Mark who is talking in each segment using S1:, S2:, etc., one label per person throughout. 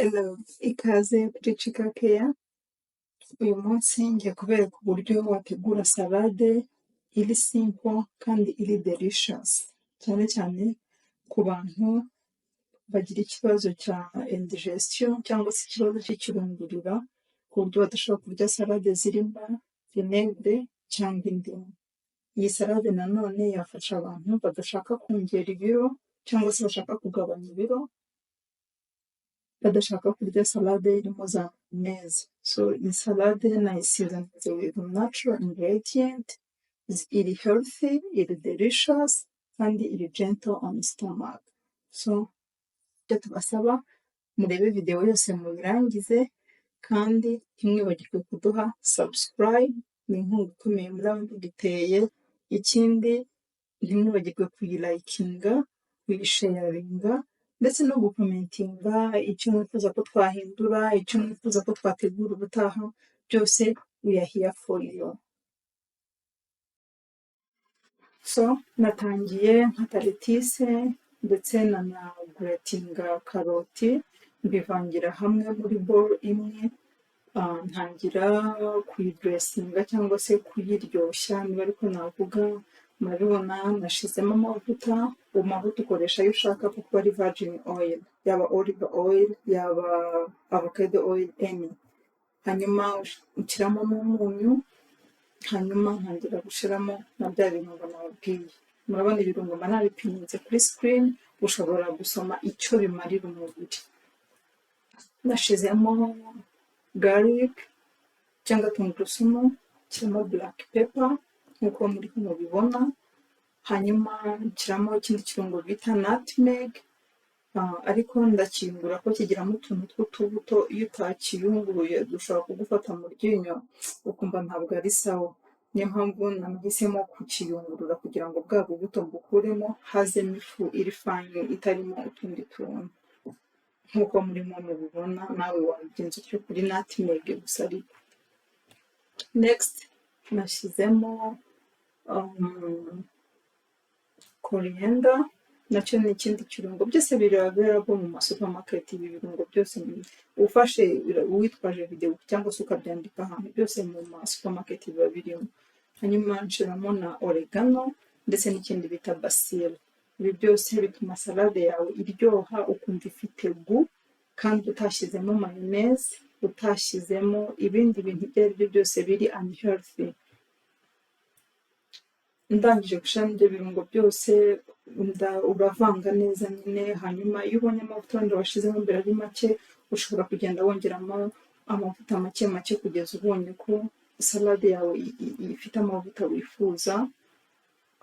S1: Hello, ikaze kuri Chika Care. Uyu munsi ngiye kubereka uburyo wategura salade iri simple kandi iri delicious, cyane cyane ku bantu bagira ikibazo cya indigestion cyangwa se ikibazo cy'ikirungurira, ku buryo badashobora kurya salade zirimo vinegere cyangwa indimu. Iyi salade nanone yafasha abantu badashaka kongera ibiro cyangwa se bashaka kugabanya ibiro, badashaka kurya salade irimo za mayonnaise. So iyi salade nayisize with natural ingredient, iri healthy, iri delicious kandi iri gentle on stomach. So icyo tubasaba murebe video yose mubirangize kandi ntimwibagirwe kuduha subscribe, ni inkunga ikomeye muraba muduteye. Ikindi ntimwibagirwe kuyirayikinga, kuyisharinga ndetse no gukomentinga icyo mwifuza ko twahindura, icyo mwifuza ko twategura ubutaha, byose we are here for you. So natangiye nkata lettuce ndetse gratinga karoti mbivangira hamwe muri bowl imwe. Ntangira kuyiburesinga cyangwa se kuyiryoshya niba ariko navuga. Murabibona nashizemo amavuta, mavuta ukoresha ayo ushaka kuko ari virgin oil, yaba olive oil, yaba avocado oil, any. Hanyuma ushyiramo n'umunyu, hanyuma ntangira gushyiramo na bya birungo nababwiye. Murabona ibirungo mba nabipiminze kuri screen, ushobora gusoma icyo bimarira umubiri. Nashizemo garlic cyangwa tungurusumu, nshyiramo black pepper nk'uko muri mubibona, hanyuma nshyiramo ikindi kirungo bita nutmeg, ariko ndakiyungura ko kigiramo utuntu tw'utubuto. Iyo utakiyunguruye dushobora kugufata mu ryinyo ukumva ntabwo ari sawa. Niyo mpamvu nahisemo kukiyungurura kugira ngo bwa bubuto mbukuremo, hazemo ifu iri fine itarimo utundi tuntu. Nk'uko murimo mubibona nawe wabigenza utyo kuri nutmeg gusa ariko. Next nashyizemo coriander, nacyo ni ikindi kirungo. Byose biri available mu masupermarket. Ibi birungo byose ufashe witwaje video cyangwa se ukabyandika ahantu, byose mu masupermarket biba birimo. Hanyuma nshiramo na oregano ndetse n'ikindi bita basil. Ibi byose bituma salade yawe iryoha ukumva ifite gu, kandi utashyizemo mayonnaise, utashyizemo ibindi bintu ibyo ari byo byose biri unhealthy. Ndangije gushyiramo ibyo birungo byose uravanga neza nyine. Hanyuma iyo ubonye amavuta wenda washyizemo mbere ari make, ushobora kugenda wongeramo amavuta make make kugeza ubonye ko salade yawe ifite amavuta wifuza.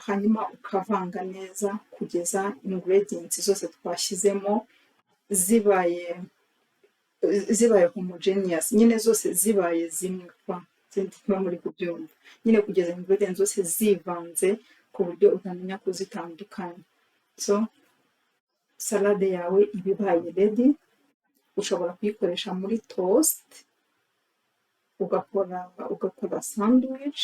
S1: Hanyuma ukavanga neza kugeza ingredients zose twashyizemo zibaye homogeneous, nyine zose zibaye zimwe kwa muri kubyumva, nyine kugeza ingredients zose zivanze ku buryo utamenya kuzitandukanya. So salade yawe iba ibaye ready. Ushobora kuyikoresha muri toast, ugakora sandwich.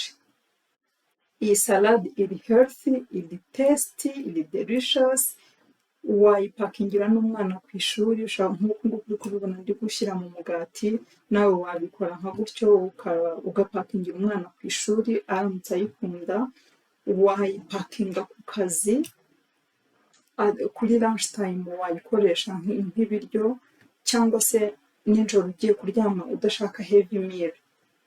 S1: Iyi salade iri healthy, iri tasty, iri delicious. Wayipakingira n'umwana ku ishuri, ushobora nk'uko uri kubibona ndi gushyira mu mugati, nawe wabikora nka gutyo ugapakingira umwana ku ishuri aramutse ayikunda. Wayipakinga ku kazi, kuri lunch time wayikoresha nk'ibiryo, cyangwa se nijoro ugiye kuryama udashaka heavy meal.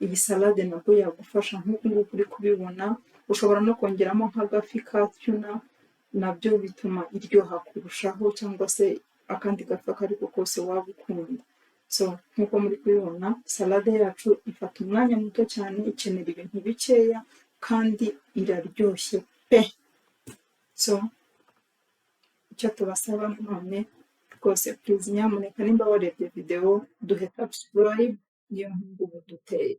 S1: Iyi salade nabwo yagufasha nk'uko uri kubibona. Ushobora no kongeramo nk'agafi ka tuna, nabyo bituma iryoha kurushaho, cyangwa se akandi gafi ako ariko kose waba ukunda. So nk'uko muri kubibona salade yacu ifata umwanya muto cyane, ikenera ibintu bikeya kandi iraryoshye pe. So icyo tubasaba none rwose, please nyamuneka nimba warebye video duhe subscribe, niyo mpamvu duteye.